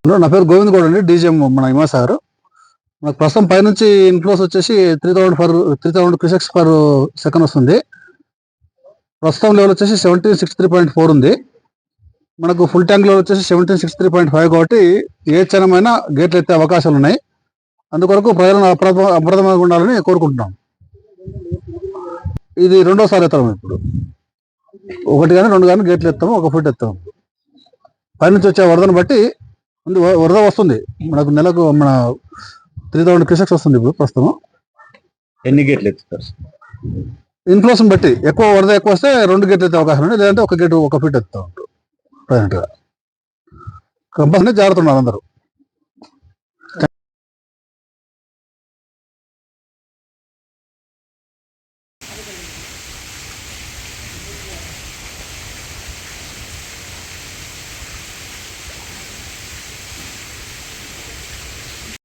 Hello, నా పేరు గోవింద్ గౌడ్ అండి, డీజీఎం మన హిమాసాగర్. మనకు ప్రస్తుతం పైనుంచి ఇన్ఫ్లోస్ వచ్చేసి 3000 క్యూసెక్స్ పర్ సెకండ్ వస్తుంది. ప్రస్తుతం లెవెల్ వచ్చేసి 1763.4 ఉంది. మనకు ఫుల్ ట్యాంక్ లెవెల్ వచ్చేసి 1763.5 కాబట్టి ఏ క్షణమైనా గేట్లు ఎత్తే అవకాశాలు ఉన్నాయి. అందుకొరకు ప్రజలను అప్రమత్తంగా ఉండాలని కోరుకుంటున్నాం. ఇది రెండోసారి ఎత్తాము. ఇప్పుడు ఒకటి కానీ రెండు కానీ గేట్లు ఎత్తాము, 1 ఫుట్ ఎత్తాము. పైనుంచి వచ్చే వరదను బట్టి వరద వస్తుంది. మనకు నెలకు 3000 క్యూసెక్స్ వస్తుంది. ఇప్పుడు ప్రస్తుతం ఎన్ని గేట్లు ఎత్తుతారు? ఇన్ఫ్లోస్ బట్టి ఎక్కువ వరద ఎక్కువ వస్తే 2 గేట్లు ఎత్తే అవకాశం ఉంది, లేదంటే 1 గేటు 1 ఫీట్ ఎత్తుతా ఉంటారు. ప్రజెంట్గా కంపల్సరీ జాగ్రత్త ఉన్నారు అందరూ.